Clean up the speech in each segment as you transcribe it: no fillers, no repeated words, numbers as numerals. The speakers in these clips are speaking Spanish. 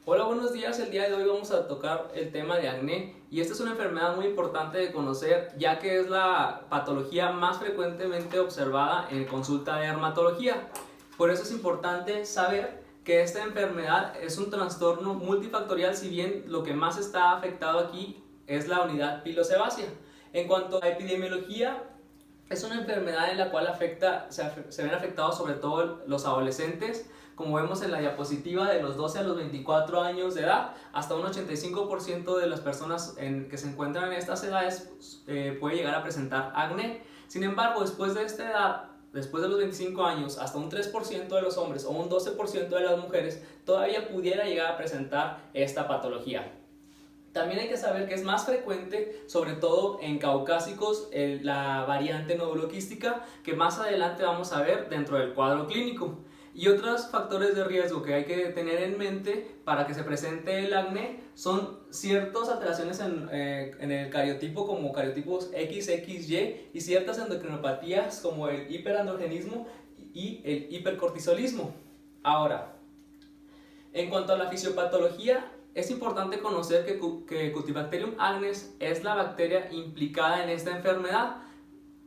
Hola, buenos días. El día de hoy vamos a tocar el tema de acné y esta es una enfermedad muy importante de conocer ya que es la patología más frecuentemente observada en consulta de dermatología. Por eso es importante saber que esta enfermedad es un trastorno multifactorial, si bien lo que más está afectado aquí es la unidad pilosebácea. En cuanto a epidemiología, es una enfermedad en la cual se ven afectados sobre todo los adolescentes, como vemos en la diapositiva, de los 12 a los 24 años de edad. Hasta un 85% de las personas que se encuentran en estas edades puede llegar a presentar acné. Sin embargo, después de esta edad, después de los 25 años, hasta un 3% de los hombres o un 12% de las mujeres todavía pudiera llegar a presentar esta patología. También hay que saber que es más frecuente, sobre todo en caucásicos, la variante noduloquística, que más adelante vamos a ver dentro del cuadro clínico. Y otros factores de riesgo que hay que tener en mente para que se presente el acné son ciertas alteraciones en el cariotipo, como cariotipos XXY, y ciertas endocrinopatías como el hiperandrogenismo y el hipercortisolismo. Ahora, en cuanto a la fisiopatología, es importante conocer que Cutibacterium acnes es la bacteria implicada en esta enfermedad,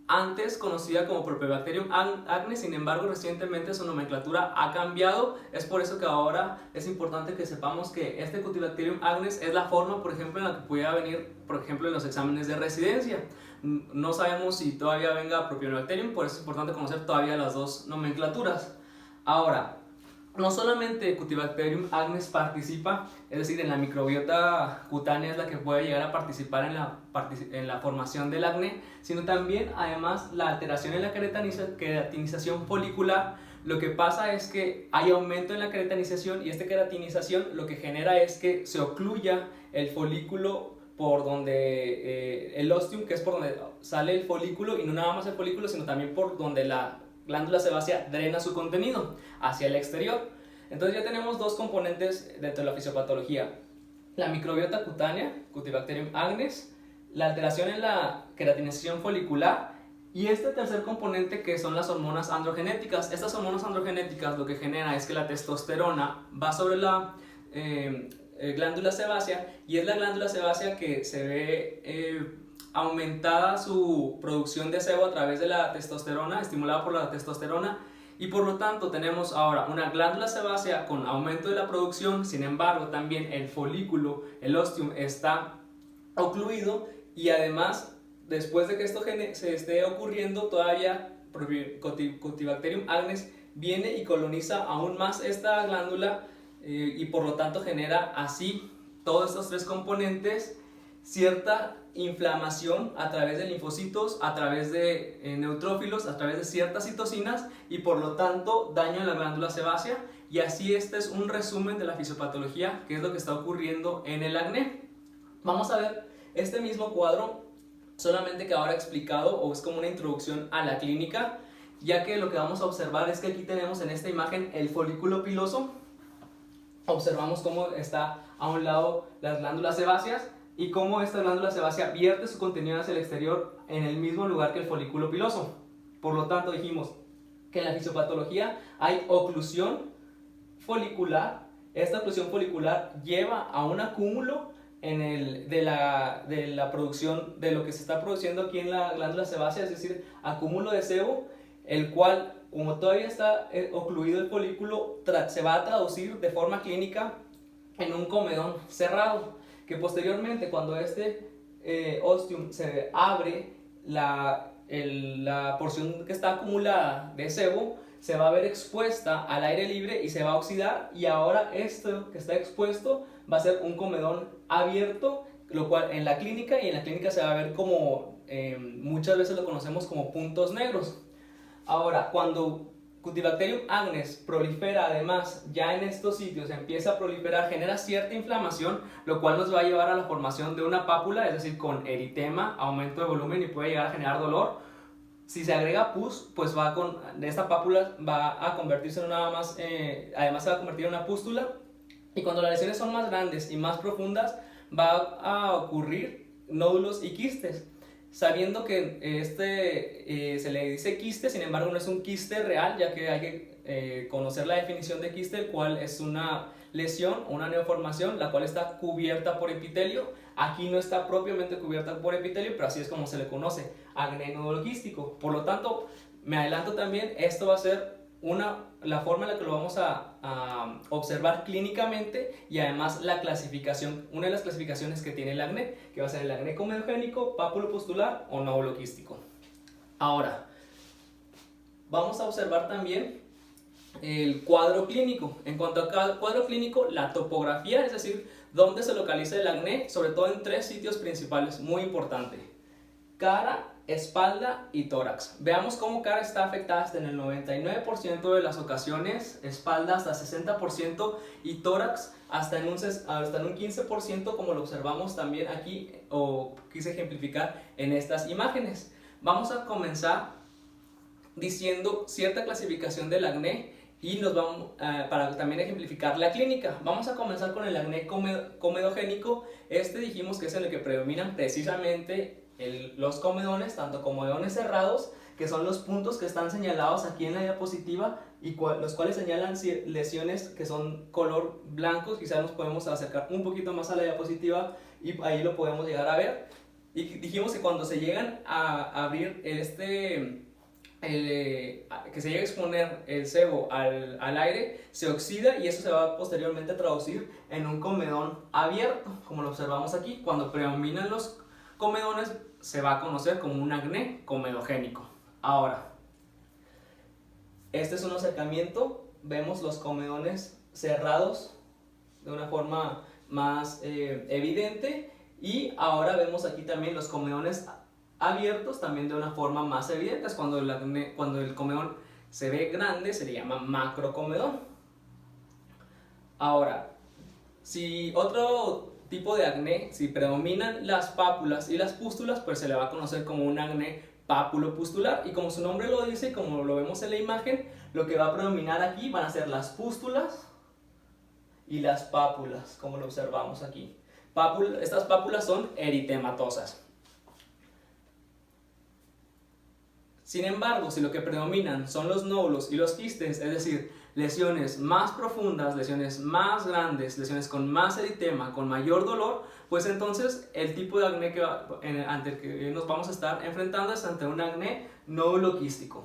antes conocida como Propionibacterium acnes. Sin embargo, recientemente su nomenclatura ha cambiado. Es por eso que ahora es importante que sepamos que este Cutibacterium acnes es la forma, por ejemplo, en la que pudiera venir, por ejemplo, en los exámenes de residencia. No sabemos si todavía venga Propionibacterium, por eso es importante conocer todavía las dos nomenclaturas. Ahora, no solamente Cutibacterium acnes participa, es decir, en la microbiota cutánea es la que puede llegar a participar en la formación del acné, sino también, además, la alteración en la queratinización folicular. Lo que pasa es que hay aumento en la queratinización, y esta queratinización lo que genera es que se ocluya el folículo por donde el ostium, que es por donde sale el folículo, y no nada más el folículo, sino también por donde la glándula sebácea drena su contenido hacia el exterior. Entonces ya tenemos dos componentes dentro de la fisiopatología: la microbiota cutánea, Cutibacterium acnes, la alteración en la queratinización folicular, y este tercer componente, que son las hormonas androgenéticas. Estas hormonas androgenéticas lo que genera es que la testosterona va sobre la glándula sebácea, y es la glándula sebácea que se ve aumentada su producción de sebo a través de la testosterona, estimulada por la testosterona, y por lo tanto tenemos ahora una glándula sebácea con aumento de la producción. Sin embargo, también el folículo, el ostium, está ocluido, y además, después de que esto se esté ocurriendo, todavía Cutibacterium acnes viene y coloniza aún más esta glándula, y por lo tanto genera así todos estos tres componentes: cierta inflamación a través de linfocitos, a través de neutrófilos, a través de ciertas citocinas, y por lo tanto daño en la glándula sebácea. Y así este es un resumen de la fisiopatología, que es lo que está ocurriendo en el acné. Vamos a ver este mismo cuadro, solamente que ahora explicado, o es como una introducción a la clínica, ya que lo que vamos a observar es que aquí tenemos en esta imagen el folículo piloso. Observamos cómo está a un lado las glándulas sebáceas, y cómo esta glándula sebácea vierte su contenido hacia el exterior en el mismo lugar que el folículo piloso. Por lo tanto, dijimos que en la fisiopatología hay oclusión folicular. Esta oclusión folicular lleva a un acúmulo de la producción de lo que se está produciendo aquí en la glándula sebácea, es decir, acúmulo de sebo, el cual, como todavía está ocluido el folículo, se va a traducir de forma clínica en un comedón cerrado, que posteriormente, cuando este ostium se abre, la porción que está acumulada de sebo se va a ver expuesta al aire libre y se va a oxidar, y ahora esto que está expuesto va a ser un comedón abierto, lo cual en la clínica se va a ver como muchas veces lo conocemos como puntos negros. Ahora, cuando Cutibacterium acnes prolifera, además, ya en estos sitios empieza a proliferar, genera cierta inflamación, lo cual nos va a llevar a la formación de una pápula, es decir, con eritema, aumento de volumen, y puede llegar a generar dolor. Si se agrega pus, pues esta pápula va a convertirse en una más, además se va a convertir en una pústula, y cuando las lesiones son más grandes y más profundas, va a ocurrir nódulos y quistes. Sabiendo que se le dice quiste, sin embargo no es un quiste real, ya que hay que conocer la definición de quiste, el cual es una lesión o una neoformación la cual está cubierta por epitelio. Aquí no está propiamente cubierta por epitelio, pero así es como se le conoce, acné nodoquístico. Por lo tanto, me adelanto también, esto va a ser la forma en la que lo vamos a observar clínicamente, y además la clasificación, una de las clasificaciones que tiene el acné, que va a ser el acné comedogénico, papulopustular o noduloquístico. Ahora, vamos a observar también el cuadro clínico. En cuanto al cuadro clínico, la topografía, es decir, dónde se localiza el acné, sobre todo en 3 sitios principales, muy importante: cara, espalda y tórax. Veamos cómo cara está afectada hasta en el 99% de las ocasiones, espalda hasta 60% y tórax hasta en un 15%, como lo observamos también aquí, o quise ejemplificar en estas imágenes. Vamos a comenzar diciendo cierta clasificación del acné y nos vamos para también ejemplificar la clínica. Vamos a comenzar con el acné comedogénico. Dijimos que es en el que predominan precisamente los comedones, tanto comedones cerrados, que son los puntos que están señalados aquí en la diapositiva y los cuales señalan lesiones que son color blanco. Quizás nos podemos acercar un poquito más a la diapositiva y ahí lo podemos llegar a ver. Y dijimos que cuando se llegan a abrir que se llegue a exponer el sebo al aire, se oxida y eso se va posteriormente a traducir en un comedón abierto, como lo observamos aquí. Cuando predominan los comedones, se va a conocer como un acné comedogénico. Ahora, este es un acercamiento. Vemos los comedones cerrados de una forma más evidente, y ahora vemos aquí también los comedones abiertos también de una forma más evidente. Cuando el comedón se ve grande, se le llama macrocomedón. Ahora, si otro tipo de acné, si predominan las pápulas y las pústulas, pues se le va a conocer como un acné pápulopustular, y como su nombre lo dice, como lo vemos en la imagen, lo que va a predominar aquí van a ser las pústulas y las pápulas, como lo observamos aquí. Estas pápulas son eritematosas. Sin embargo, si lo que predominan son los nódulos y los quistes, es decir, lesiones más profundas, lesiones más grandes, lesiones con más eritema, con mayor dolor, pues entonces el tipo de acné ante el que nos vamos a estar enfrentando es ante un acné nódulo-quístico.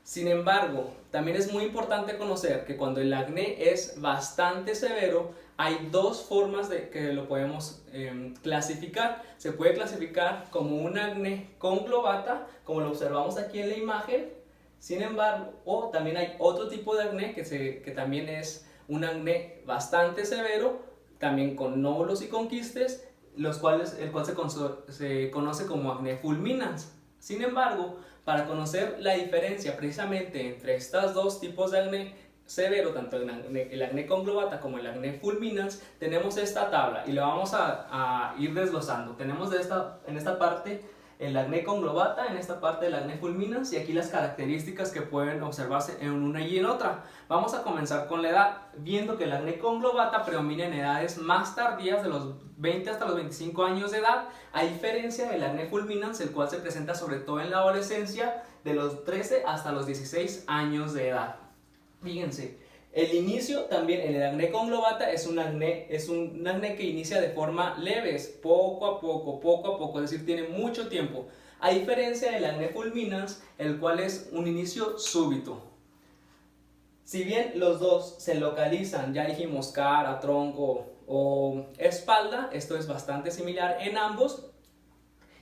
Sin embargo, también es muy importante conocer que cuando el acné es bastante severo, hay 2 formas de que lo podemos clasificar. Se puede clasificar como un acné conglobata, como lo observamos aquí en la imagen. Sin embargo, o también hay otro tipo de acné que también es un acné bastante severo, también con nódulos y con quistes, el cual se conoce como acné fulminans. Sin embargo, para conocer la diferencia precisamente entre estos 2 tipos de acné severo, tanto el acné conglobata como el acné fulminans, tenemos esta tabla y la vamos a ir desglosando. Tenemos en esta parte el acné conglobata, en esta parte el acné fulminans, y aquí las características que pueden observarse en una y en otra. Vamos a comenzar con la edad, viendo que el acné conglobata predomina en edades más tardías, de los 20 hasta los 25 años de edad, a diferencia del acné fulminans, el cual se presenta sobre todo en la adolescencia, de los 13 hasta los 16 años de edad. Fíjense, el inicio también en el acné conglobata es un acné que inicia de forma leve, poco a poco, es decir, tiene mucho tiempo, a diferencia del acné fulminans, el cual es un inicio súbito. Si bien los dos se localizan, ya dijimos, cara, tronco o espalda, esto es bastante similar en ambos,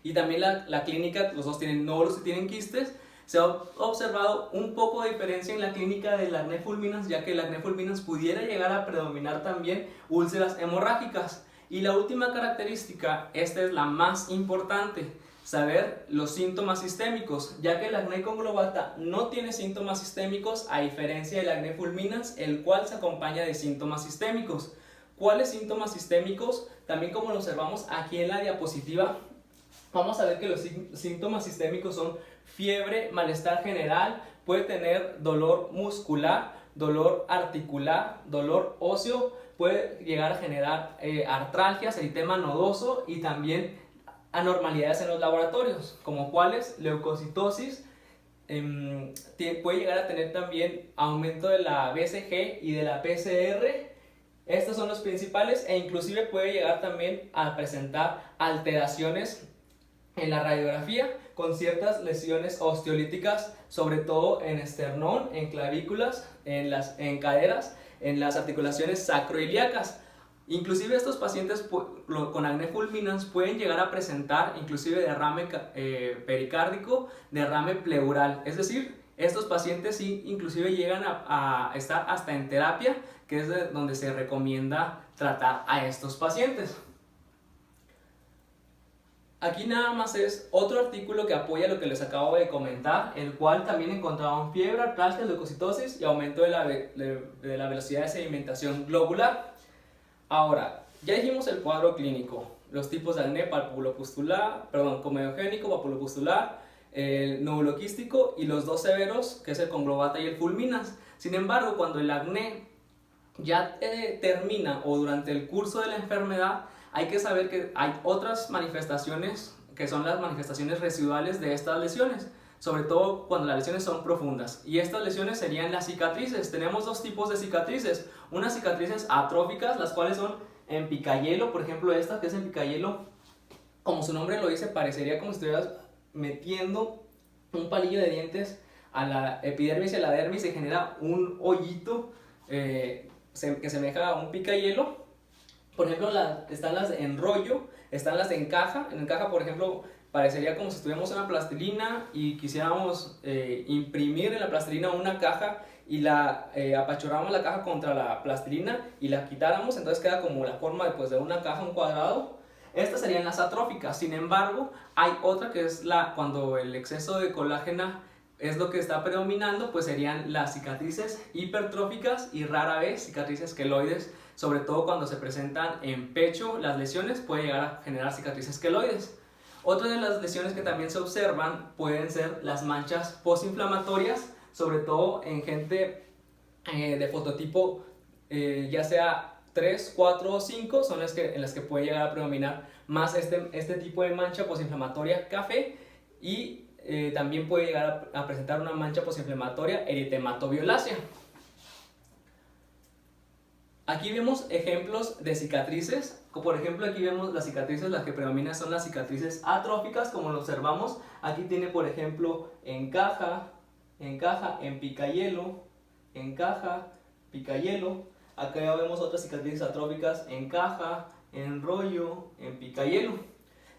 y también la clínica, los dos tienen nódulos y tienen quistes. Se ha observado un poco de diferencia en la clínica del acné fulminans, ya que el acné fulminans pudiera llegar a predominar también úlceras hemorrágicas. Y la última característica, esta es la más importante, saber los síntomas sistémicos, ya que el acné conglobata no tiene síntomas sistémicos, a diferencia del acné fulminans, el cual se acompaña de síntomas sistémicos. ¿Cuáles síntomas sistémicos? También, como lo observamos aquí en la diapositiva, vamos a ver que los síntomas sistémicos son fiebre, malestar general, puede tener dolor muscular, dolor articular, dolor óseo, puede llegar a generar artralgias, eritema nodoso y también anormalidades en los laboratorios, como cuáles: leucocitosis, puede llegar a tener también aumento de la BCG y de la PCR. Estos son los principales, e inclusive puede llegar también a presentar alteraciones en la radiografía con ciertas lesiones osteolíticas, sobre todo en esternón, en clavículas, en caderas, en las articulaciones sacroiliacas. Inclusive estos pacientes con acné fulminans pueden llegar a presentar inclusive derrame pericárdico, derrame pleural. Es decir, estos pacientes sí inclusive llegan a estar hasta en terapia, que es donde se recomienda tratar a estos pacientes. Aquí nada más es otro artículo que apoya lo que les acabo de comentar, el cual también encontraban fiebre, artralgia, leucocitosis y aumento de la velocidad de sedimentación globular. Ahora, ya dijimos el cuadro clínico, los tipos de acné comedogénico, papulopustular, el nódulo quístico y los dos severos, que es el conglobata y el fulminans. Sin embargo, cuando el acné ya termina o durante el curso de la enfermedad, hay que saber que hay otras manifestaciones que son las manifestaciones residuales de estas lesiones, sobre todo cuando las lesiones son profundas. Y estas lesiones serían las cicatrices. Tenemos dos tipos de cicatrices. Unas cicatrices atróficas, las cuales son en picahielo, por ejemplo esta que es en picahielo, como su nombre lo dice, parecería como si estuvieras metiendo un palillo de dientes a la epidermis y a la dermis, se genera un hoyito que semeja a un picahielo. Por ejemplo, están las de enrollo, están las de encaja. En encaja, por ejemplo, parecería como si estuviéramos en una plastilina y quisiéramos imprimir en la plastilina una caja y apachurramos la caja contra la plastilina y la quitáramos, entonces queda como la forma de una caja, un cuadrado. Estas serían las atróficas. Sin embargo, hay otra que es cuando el exceso de colágena es lo que está predominando, pues serían las cicatrices hipertróficas y rara vez cicatrices queloides, sobre todo cuando se presentan en pecho. Las lesiones pueden llegar a generar cicatrices queloides. Otra de las lesiones que también se observan pueden ser las manchas postinflamatorias, sobre todo en gente de fototipo ya sea 3, 4 o 5, son en las que puede llegar a predominar más este tipo de mancha postinflamatoria café, y también puede llegar a presentar una mancha postinflamatoria eritematoviolacea. Aquí vemos ejemplos de cicatrices. Por ejemplo, aquí vemos las cicatrices, las que predominan son las cicatrices atróficas, como lo observamos. Aquí tiene, por ejemplo, encaja, en picahielo, encaja, picahielo. Acá ya vemos otras cicatrices atróficas, encaja, enrollo, en picahielo.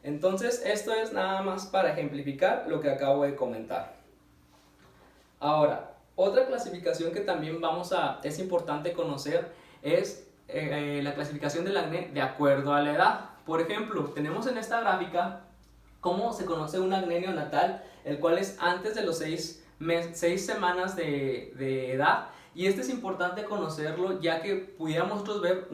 Entonces, esto es nada más para ejemplificar lo que acabo de comentar. Ahora, otra clasificación que también es importante conocer es la clasificación del acné de acuerdo a la edad. Por ejemplo, tenemos en esta gráfica cómo se conoce un acné neonatal, el cual es antes de los 6 semanas de edad. Y este es importante conocerlo, ya que pudiéramos nosotros ver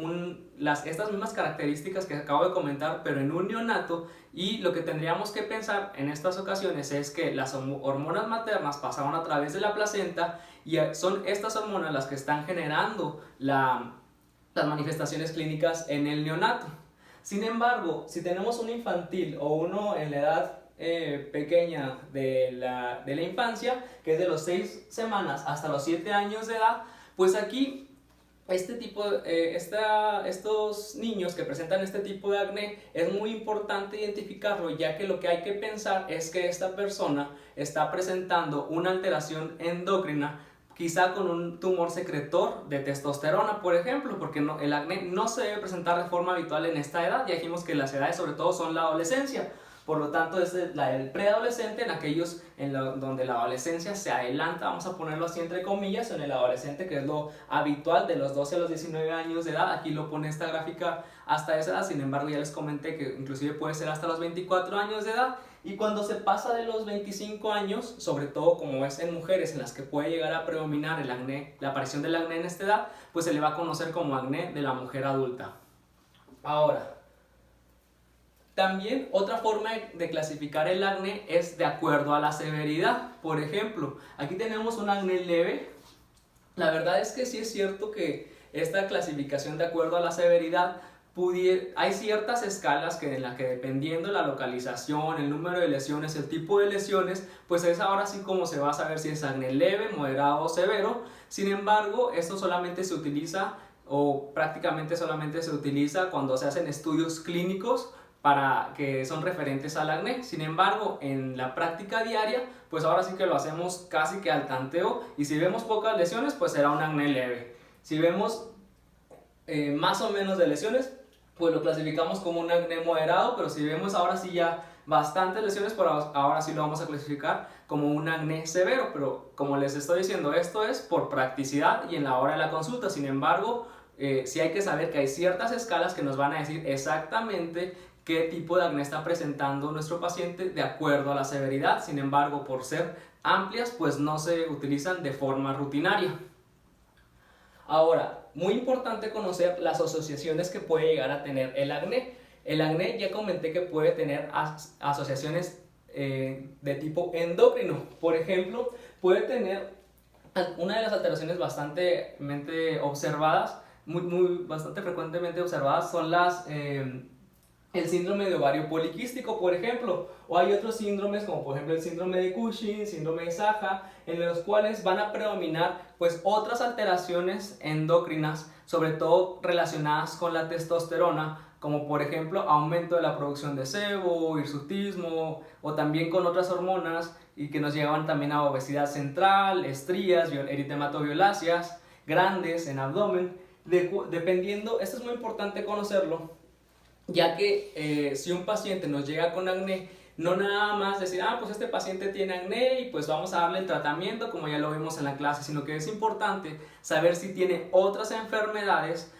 estas mismas características que acabo de comentar, pero en un neonato. Y lo que tendríamos que pensar en estas ocasiones es que las hormonas maternas pasaron a través de la placenta y son estas hormonas las que están generando las manifestaciones clínicas en el neonato. Sin embargo, si tenemos un infantil o uno en la edad pequeña de la infancia, que es de los 6 semanas hasta los 7 años de edad, pues aquí estos niños que presentan este tipo de acné es muy importante identificarlo, ya que lo que hay que pensar es que esta persona está presentando una alteración endocrina, quizá con un tumor secretor de testosterona, por ejemplo, porque el acné no se debe presentar de forma habitual en esta edad. Ya dijimos que las edades sobre todo son la adolescencia. Por lo tanto, es el preadolescente, en aquellos donde la adolescencia se adelanta, vamos a ponerlo así entre comillas, en el adolescente, que es lo habitual de los 12 a los 19 años de edad. Aquí lo pone esta gráfica hasta esa edad, sin embargo ya les comenté que inclusive puede ser hasta los 24 años de edad. Y cuando se pasa de los 25 años, sobre todo como es en mujeres en las que puede llegar a predominar el acné, la aparición del acné en esta edad, pues se le va a conocer como acné de la mujer adulta. Ahora, también otra forma de clasificar el acné es de acuerdo a la severidad. Por ejemplo, aquí tenemos un acné leve. La verdad es que sí es cierto que esta clasificación de acuerdo a la severidad hay ciertas escalas en las que dependiendo la localización, el número de lesiones, el tipo de lesiones, pues es ahora sí como se va a saber si es acné leve, moderado o severo. Sin embargo, esto solamente se utiliza o prácticamente solamente se utiliza cuando se hacen estudios clínicos para que son referentes al acné. Sin embargo, en la práctica diaria, pues ahora sí que lo hacemos casi que al tanteo, y si vemos pocas lesiones, pues será un acné leve. Si vemos más o menos de lesiones, pues lo clasificamos como un acné moderado, pero si vemos ahora sí ya bastantes lesiones, pues ahora sí lo vamos a clasificar como un acné severo. Pero como les estoy diciendo, esto es por practicidad y en la hora de la consulta. Sin embargo, sí hay que saber que hay ciertas escalas que nos van a decir exactamente qué tipo de acné está presentando nuestro paciente de acuerdo a la severidad. Sin embargo, por ser amplias, pues no se utilizan de forma rutinaria. Ahora, muy importante conocer las asociaciones que puede llegar a tener el acné. El acné ya comenté que puede tener asociaciones de tipo endocrino. Por ejemplo, puede tener una de las alteraciones bastante observadas, bastante frecuentemente observadas, son el síndrome de ovario poliquístico, por ejemplo, o hay otros síndromes como por ejemplo el síndrome de Cushing, síndrome de Saja, en los cuales van a predominar pues otras alteraciones endocrinas, sobre todo relacionadas con la testosterona, como por ejemplo aumento de la producción de sebo, hirsutismo, o también con otras hormonas y que nos llevan también a obesidad central, estrías, eritematoviolaceas, grandes en abdomen, dependiendo. Esto es muy importante conocerlo, ya que si un paciente nos llega con acné, no nada más decir, pues este paciente tiene acné y pues vamos a darle el tratamiento como ya lo vimos en la clase, sino que es importante saber si tiene otras enfermedades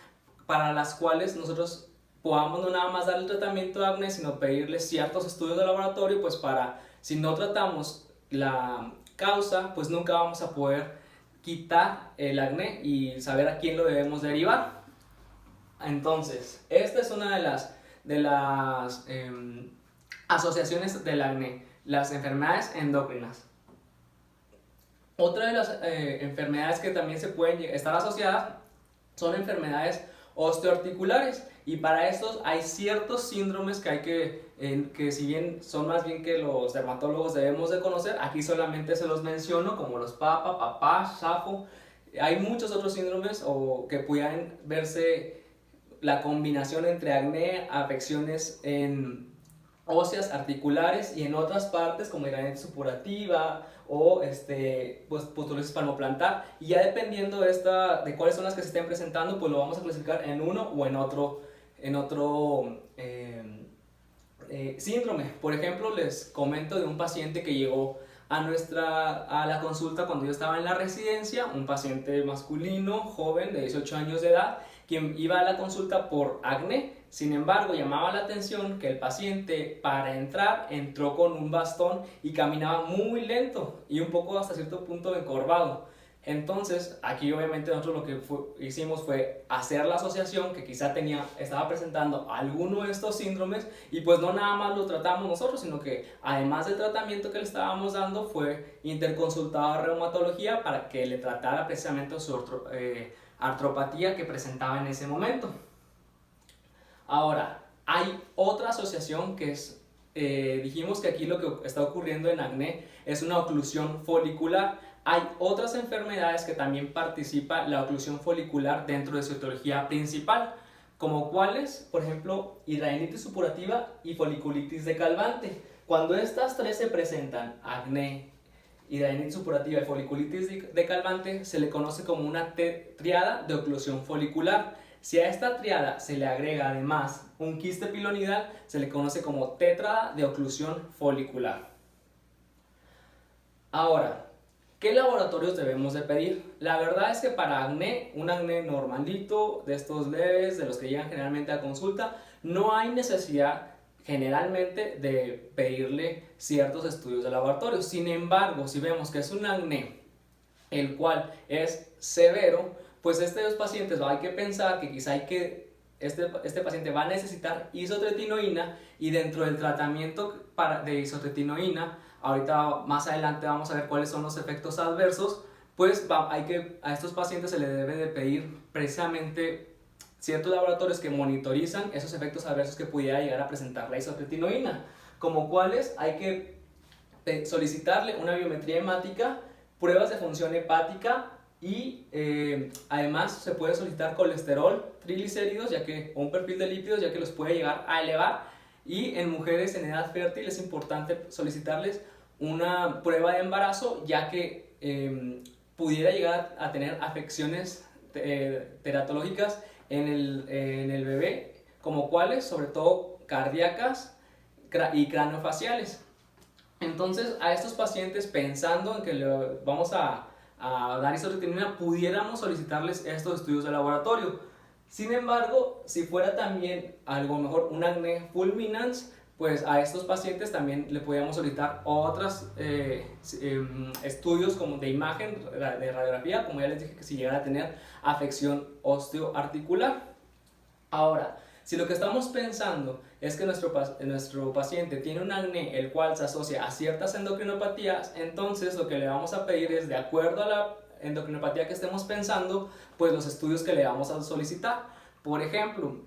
para las cuales nosotros podamos no nada más darle el tratamiento de acné, sino pedirle ciertos estudios de laboratorio, pues para, si no tratamos la causa, pues nunca vamos a poder quitar el acné y saber a quién lo debemos derivar. Entonces, esta es una de las asociaciones del acné, las enfermedades endócrinas. Otra de las enfermedades que también se pueden estar asociadas son enfermedades osteoarticulares, y para estos hay ciertos síndromes que si bien son más bien que los dermatólogos debemos de conocer, aquí solamente se los menciono, como los PAPA, PAPA, SAFO. Hay muchos otros síndromes que pudieran verse la combinación entre acné, afecciones en óseas, articulares y en otras partes como hidradenitis supurativa o pues, pustulosis palmoplantar, y ya dependiendo de cuáles son las que se estén presentando, pues lo vamos a clasificar en uno o en otro síndrome. Por ejemplo, les comento de un paciente que llegó a la consulta cuando yo estaba en la residencia, un paciente masculino, joven, de 18 años de edad, quien iba a la consulta por acné. Sin embargo, llamaba la atención que el paciente para entrar entró con un bastón y caminaba muy lento y un poco hasta cierto punto encorvado. Entonces, aquí obviamente nosotros lo que hicimos fue hacer la asociación que quizá estaba presentando alguno de estos síndromes, y pues no nada más lo tratamos nosotros, sino que además del tratamiento que le estábamos dando, fue interconsultado a reumatología para que le tratara precisamente su artropatía que presentaba en ese momento. Ahora, hay otra asociación que es, dijimos que aquí lo que está ocurriendo en acné es una oclusión folicular. Hay otras enfermedades que también participa la oclusión folicular dentro de su etiología principal, como cuáles, por ejemplo, hidradenitis supurativa y foliculitis decalvante. Cuando estas tres se presentan, acné, hidradenitis supurativa y foliculitis decalvante, se le conoce como una triada de oclusión folicular. Si a esta triada se le agrega además un quiste pilonidal, se le conoce como tétrada de oclusión folicular. Ahora, ¿qué laboratorios debemos de pedir? La verdad es que para acné, un acné normalito, de estos leves, de los que llegan generalmente a consulta, no hay necesidad generalmente de pedirle ciertos estudios de laboratorio. Sin embargo, si vemos que es un acné el cual es severo, pues estos pacientes hay que pensar que quizá este paciente va a necesitar isotretinoína, y dentro del tratamiento de isotretinoína, ahorita más adelante vamos a ver cuáles son los efectos adversos, pues a estos pacientes se les debe de pedir precisamente ciertos laboratorios que monitorizan esos efectos adversos que pudiera llegar a presentar la isotretinoína, como cuáles hay que solicitarle una biometría hemática, pruebas de función hepática y además se puede solicitar colesterol, triglicéridos, o un perfil de lípidos, ya que los puede llegar a elevar. Y en mujeres en edad fértil es importante solicitarles una prueba de embarazo, ya que pudiera llegar a tener afecciones teratológicas en el bebé, como cuáles, sobre todo cardíacas y craneofaciales. Entonces, a estos pacientes, pensando en que le vamos a dar isotretinoína, pudiéramos solicitarles estos estudios de laboratorio. Sin embargo, si fuera también algo mejor un acné fulminans, pues a estos pacientes también le podríamos solicitar otros estudios como de imagen, de radiografía, como ya les dije, que si llegara a tener afección osteoarticular. Ahora, si lo que estamos pensando es que nuestro paciente tiene un acné el cual se asocia a ciertas endocrinopatías, entonces lo que le vamos a pedir es, de acuerdo a la endocrinopatía que estemos pensando, pues los estudios que le vamos a solicitar. Por ejemplo,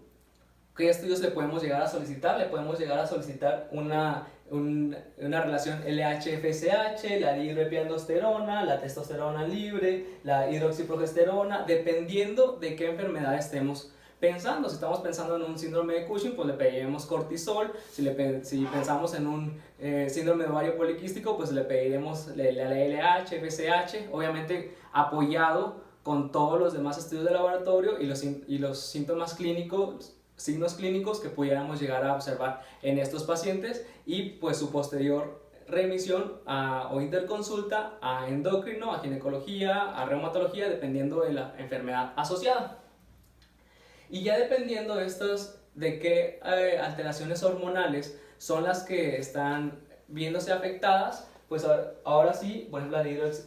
¿qué estudios le podemos llegar a solicitar? Le podemos llegar a solicitar una relación LH-FSH, la dihidroepiandrosterona, la testosterona libre, la hidroxiprogesterona, dependiendo de qué enfermedad estemos pensando. Si estamos pensando en un síndrome de Cushing, pues le pediremos cortisol. Si pensamos en un síndrome de ovario poliquístico, pues le pediremos la LH, FSH, obviamente apoyado con todos los demás estudios de laboratorio y los síntomas clínicos, signos clínicos que pudiéramos llegar a observar en estos pacientes, y pues su posterior remisión o interconsulta a endocrino, a ginecología, a reumatología, dependiendo de la enfermedad asociada. Y ya dependiendo de qué alteraciones hormonales son las que están viéndose afectadas, pues ahora sí, por ejemplo,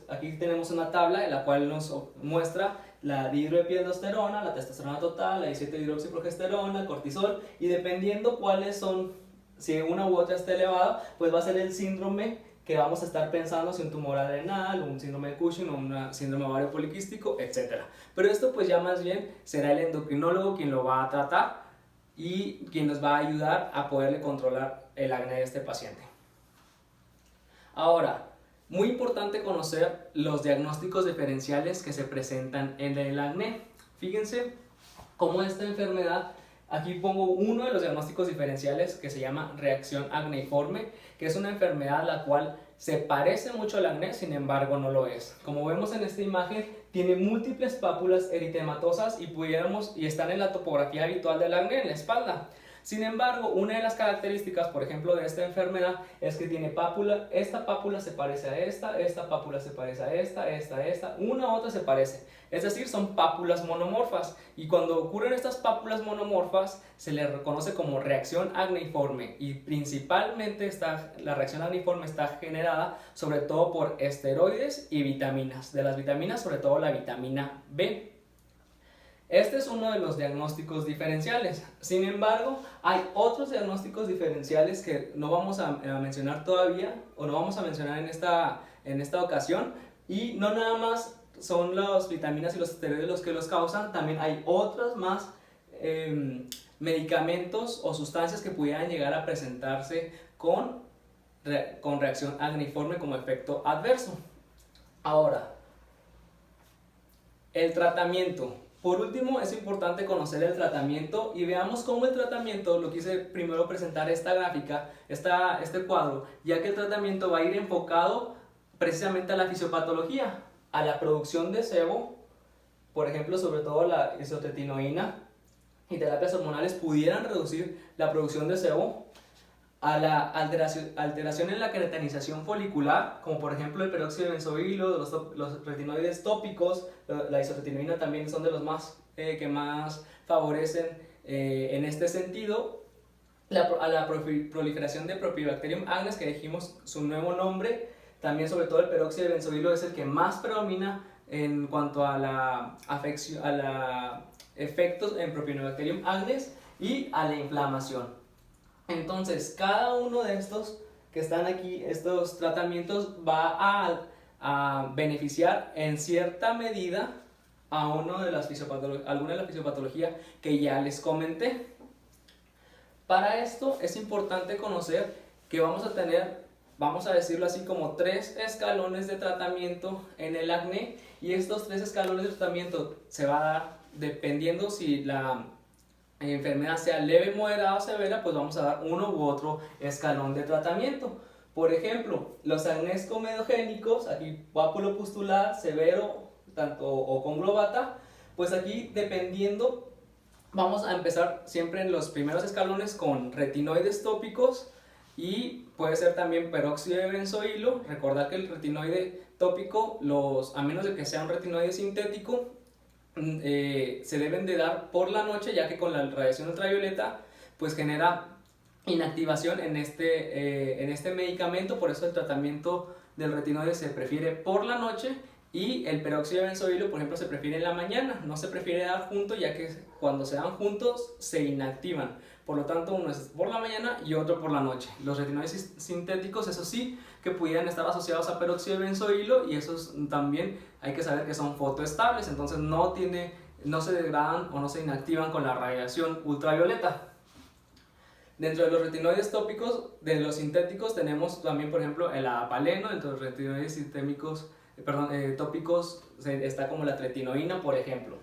aquí tenemos una tabla en la cual nos muestra la dihidroepiandrosterona, la testosterona total, la 17-hidroxiprogesterona, el cortisol, y dependiendo cuáles son, si una u otra está elevada, pues va a ser el síndrome que vamos a estar pensando, si un tumor adrenal, un síndrome de Cushing o un síndrome ovario poliquístico, etc. Pero esto pues ya más bien será el endocrinólogo quien lo va a tratar y quien nos va a ayudar a poderle controlar el acné de este paciente. Ahora, muy importante conocer los diagnósticos diferenciales que se presentan en el acné. Fíjense cómo esta enfermedad, aquí pongo uno de los diagnósticos diferenciales que se llama reacción acneiforme, que es una enfermedad la cual se parece mucho al acné, sin embargo no lo es. Como vemos en esta imagen, tiene múltiples pápulas eritematosas y están en la topografía habitual del acné, en la espalda. Sin embargo, una de las características, por ejemplo, de esta enfermedad es que tiene pápula. Esta pápula se parece a esta pápula se parece a esta, una a otra se parece. Es decir, son pápulas monomorfas. Y cuando ocurren estas pápulas monomorfas, se le reconoce como reacción acneiforme. Y principalmente la reacción acneiforme está generada sobre todo por esteroides y vitaminas. De las vitaminas, sobre todo la vitamina B. Este es uno de los diagnósticos diferenciales. Sin embargo, hay otros diagnósticos diferenciales que no vamos a mencionar todavía, o no vamos a mencionar en esta ocasión, y no nada más son las vitaminas y los esteroides los que los causan, también hay otros más medicamentos o sustancias que pudieran llegar a presentarse con reacción acneiforme como efecto adverso. Ahora, el tratamiento. Por último, es importante conocer el tratamiento y veamos cómo el tratamiento, lo quise primero presentar esta gráfica, este cuadro, ya que el tratamiento va a ir enfocado precisamente a la fisiopatología, a la producción de sebo, por ejemplo, sobre todo la isotretinoína y terapias hormonales pudieran reducir la producción de sebo, a la alteración en la queratinización folicular, como por ejemplo el peróxido de benzoilo, los retinoides tópicos, la isotretinoína también son de los que más favorecen en este sentido, a la proliferación de Propionibacterium agnes, que dijimos su nuevo nombre, también sobre todo el peróxido de benzoilo es el que más predomina en cuanto a la efectos en Propionibacterium agnes y a la inflamación. Entonces, cada uno de estos que están aquí, estos tratamientos, va a beneficiar en cierta medida a alguna de la fisiopatología que ya les comenté. Para esto es importante conocer que vamos a tener, vamos a decirlo así, como 3 escalones de tratamiento en el acné, y estos 3 escalones de tratamiento se va a dar dependiendo si la enfermedad sea leve, moderada o severa, pues vamos a dar uno u otro escalón de tratamiento. Por ejemplo, los acnés comedogénicos, aquí pápulo pustular, severo, tanto o conglobata, pues aquí dependiendo, vamos a empezar siempre en los primeros escalones con retinoides tópicos y puede ser también peróxido de benzoilo. Recordad que el retinoide tópico, a menos de que sea un retinoide sintético, se deben de dar por la noche, ya que con la radiación ultravioleta pues genera inactivación en este medicamento. Por eso el tratamiento del retinoide se prefiere por la noche, y el peróxido de benzoilo, por ejemplo, se prefiere en la mañana. No se prefiere dar juntos, ya que cuando se dan juntos se inactivan. Por lo tanto, uno es por la mañana y otro por la noche. Los retinoides sintéticos, eso sí, que pudieran estar asociados a peróxido de benzoilo, y esos también hay que saber que son fotoestables, entonces no se degradan o no se inactivan con la radiación ultravioleta. Dentro de los retinoides tópicos, de los sintéticos, tenemos también, por ejemplo, el apaleno. Dentro de los retinoides tópicos está como la tretinoína, por ejemplo.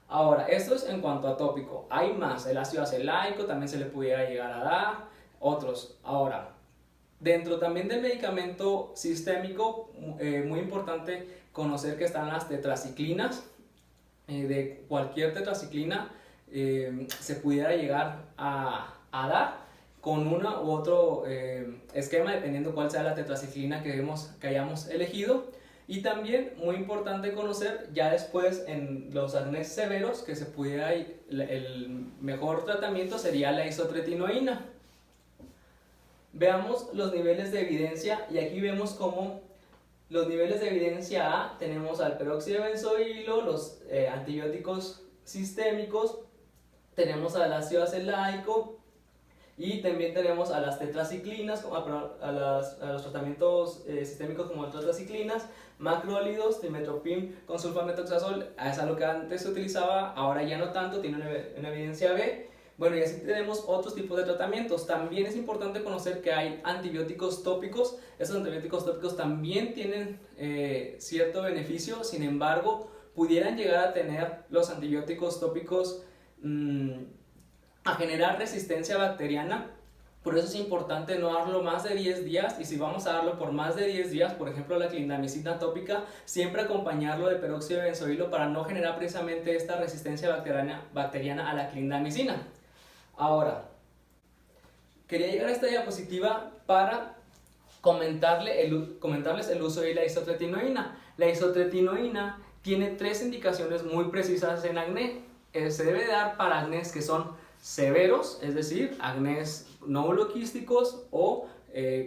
Ahora, esto es en cuanto a tópico. Hay más, el ácido acelaico también se le pudiera llegar a dar, otros. Ahora, dentro también del medicamento sistémico, muy importante conocer que están las tetraciclinas. De cualquier tetraciclina se pudiera llegar a dar con uno u otro esquema, dependiendo cuál sea la tetraciclina que hayamos elegido. Y también muy importante conocer ya después en los acnés severos que el mejor tratamiento sería la isotretinoína. Veamos los niveles de evidencia, y aquí vemos como los niveles de evidencia A, tenemos al peróxido de benzoilo, los antibióticos sistémicos, tenemos al ácido acelaico, y también tenemos a las tetraciclinas, a los tratamientos sistémicos como las tetraciclinas, macrólidos, trimethoprim con sulfametoxazol. Es algo que antes se utilizaba, ahora ya no tanto, tiene una evidencia B. Bueno, y así tenemos otros tipos de tratamientos. También es importante conocer que hay antibióticos tópicos. Estos antibióticos tópicos también tienen cierto beneficio, sin embargo, pudieran llegar a tener los antibióticos tópicos a generar resistencia bacteriana. Por eso es importante no darlo más de 10 días, y si vamos a darlo por más de 10 días, por ejemplo la clindamicina tópica, siempre acompañarlo de peróxido de benzoilo para no generar precisamente esta resistencia bacteriana a la clindamicina. Ahora, quería llegar a esta diapositiva para comentarles el uso de la isotretinoína. La isotretinoína tiene 3 indicaciones muy precisas en acné. Se debe dar para acnés que son severos, es decir, acnés nódulo-quísticos o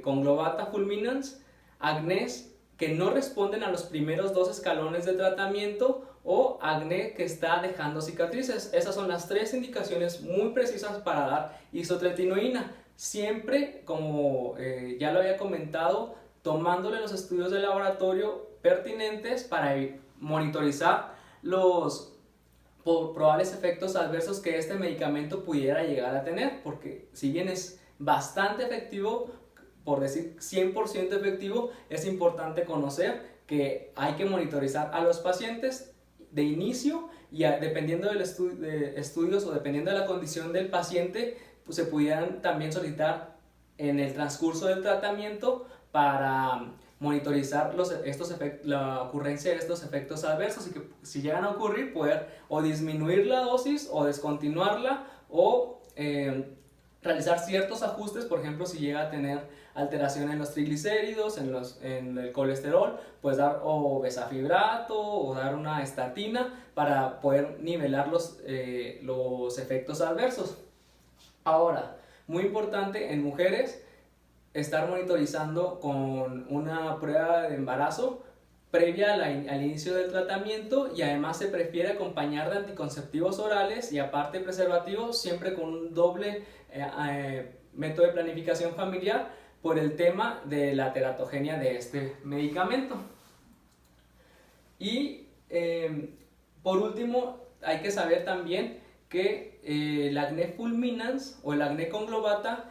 conglobata fulminans, acnés que no responden a los primeros 2 escalones de tratamiento, o acné que está dejando cicatrices. Esas son las 3 indicaciones muy precisas para dar isotretinoína. Siempre, como ya lo había comentado, tomándole los estudios de laboratorio pertinentes para monitorizar los probables efectos adversos que este medicamento pudiera llegar a tener, porque si bien es bastante efectivo, por decir 100% efectivo, es importante conocer que hay que monitorizar a los pacientes de inicio, y dependiendo de estudios o dependiendo de la condición del paciente, pues se pudieran también solicitar en el transcurso del tratamiento para monitorizar la ocurrencia de estos efectos adversos, y que si llegan a ocurrir, poder o disminuir la dosis o descontinuarla, o realizar ciertos ajustes. Por ejemplo, si llega a tener alteración en los triglicéridos, en el colesterol, pues dar o bezafibrato o dar una estatina para poder nivelar los efectos adversos. Ahora, muy importante en mujeres, estar monitorizando con una prueba de embarazo previa al inicio del tratamiento, y además se prefiere acompañar de anticonceptivos orales y aparte preservativos, siempre con un doble método de planificación familiar, por el tema de la teratogenia de este medicamento. Y Por último, hay que saber también que el acné fulminans o el acné conglobata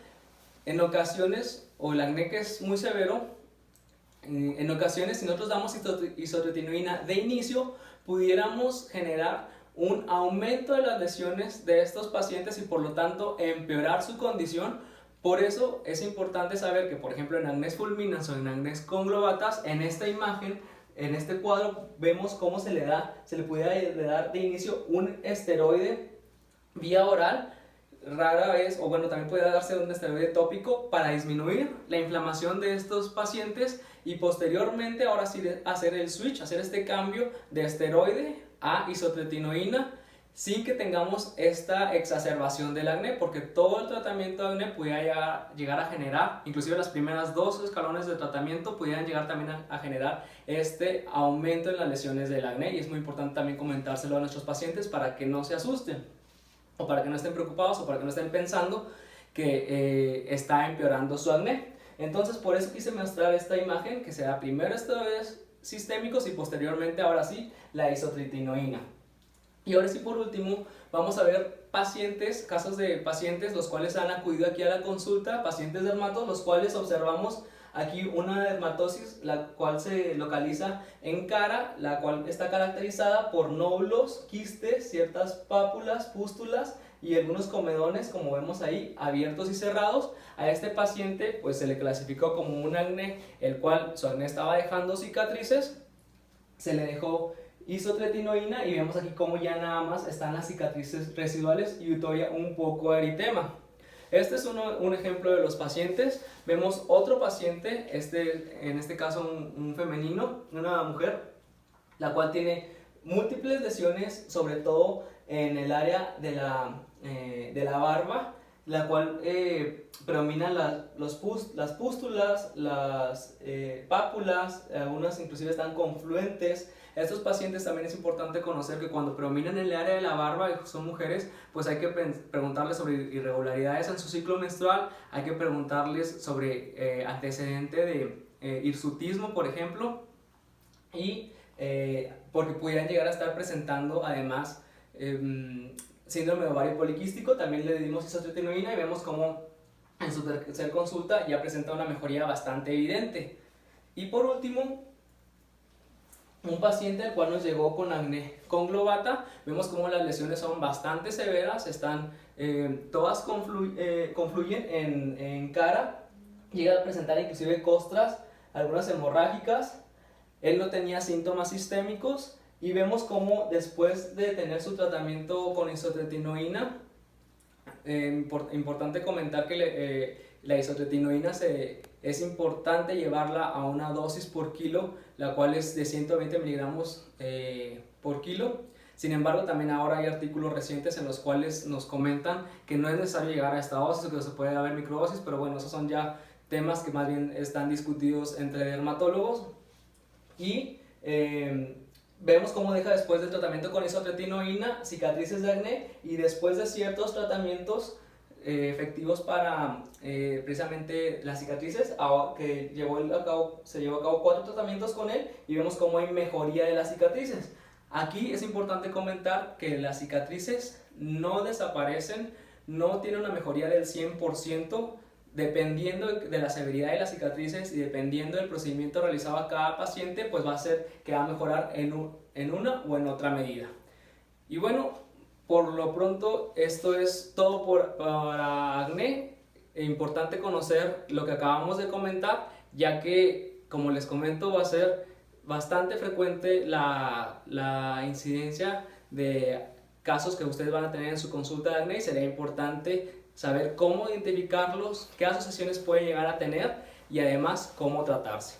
en ocasiones, o el acné que es muy severo, en ocasiones si nosotros damos isotretinoína de inicio, pudiéramos generar un aumento de las lesiones de estos pacientes y por lo tanto empeorar su condición. Por eso es importante saber que, por ejemplo, en acnés fulminans o en acnés conglobatas, en esta imagen, en este cuadro, vemos cómo se le puede dar de inicio un esteroide vía oral, rara vez, o bueno, también puede darse un esteroide tópico para disminuir la inflamación de estos pacientes y posteriormente, ahora sí, hacer el switch, hacer este cambio de esteroide a isotretinoína sin que tengamos esta exacerbación del acné, porque todo el tratamiento de acné pudiera llegar a generar, inclusive las primeras 2 escalones de tratamiento pudieran llegar también a generar este aumento en las lesiones del acné, y es muy importante también comentárselo a nuestros pacientes para que no se asusten, o para que no estén preocupados, o para que no estén pensando que está empeorando su acné. Entonces por eso quise mostrar esta imagen, que sea primero esteroides sistémicos y posteriormente, ahora sí, la isotretinoína. Y ahora sí, por último, vamos a ver casos de pacientes los cuales han acudido aquí a la consulta, pacientes dermatos, los cuales observamos aquí una dermatosis, la cual se localiza en cara, la cual está caracterizada por nódulos, quistes, ciertas pápulas, pústulas y algunos comedones, como vemos ahí, abiertos y cerrados. A este paciente pues se le clasificó como un acné, el cual su acné estaba dejando cicatrices, se le dejó isotretinoína y vemos aquí como ya nada más están las cicatrices residuales y todavía un poco de eritema. Este es un ejemplo de los pacientes. Vemos otro paciente, en este caso un femenino, una mujer, la cual tiene múltiples lesiones, sobre todo en el área de la barba, la cual predominan las pústulas, las pápulas, algunas inclusive están confluentes. Estos pacientes también es importante conocer que cuando predominan en el área de la barba y son mujeres, pues hay que preguntarles sobre irregularidades en su ciclo menstrual, hay que preguntarles sobre antecedente de hirsutismo, por ejemplo, y porque pudieran llegar a estar presentando además síndrome de ovario poliquístico. También le dimos isotretinoína y vemos cómo en su tercera consulta ya presenta una mejoría bastante evidente. Y por último, un paciente al cual nos llegó con acné conglobata, vemos cómo las lesiones son bastante severas, todas confluyen en cara, llega a presentar inclusive costras, algunas hemorrágicas. Él no tenía síntomas sistémicos y vemos cómo después de tener su tratamiento con isotretinoína, importante comentar que la isotretinoína es importante llevarla a una dosis por kilo, la cual es de 120 miligramos por kilo. Sin embargo, también ahora hay artículos recientes en los cuales nos comentan que no es necesario llegar a esta dosis, o que se puede haber microdosis, pero bueno, esos son ya temas que más bien están discutidos entre dermatólogos. Y vemos cómo deja después del tratamiento con isotretinoína cicatrices de acné, y después de ciertos tratamientos efectivos para precisamente las cicatrices, que se llevó a cabo 4 tratamientos con él, y vemos cómo hay mejoría de las cicatrices. Aquí es importante comentar que las cicatrices no desaparecen, no tienen una mejoría del 100%, dependiendo de la severidad de las cicatrices y dependiendo del procedimiento realizado a cada paciente, pues va a ser que va a mejorar en una o en otra medida. Y bueno, por lo pronto esto es todo para acné. Es importante conocer lo que acabamos de comentar, ya que, como les comento, va a ser bastante frecuente la incidencia de casos que ustedes van a tener en su consulta de acné, y sería importante saber cómo identificarlos, qué asociaciones pueden llegar a tener y además cómo tratarse.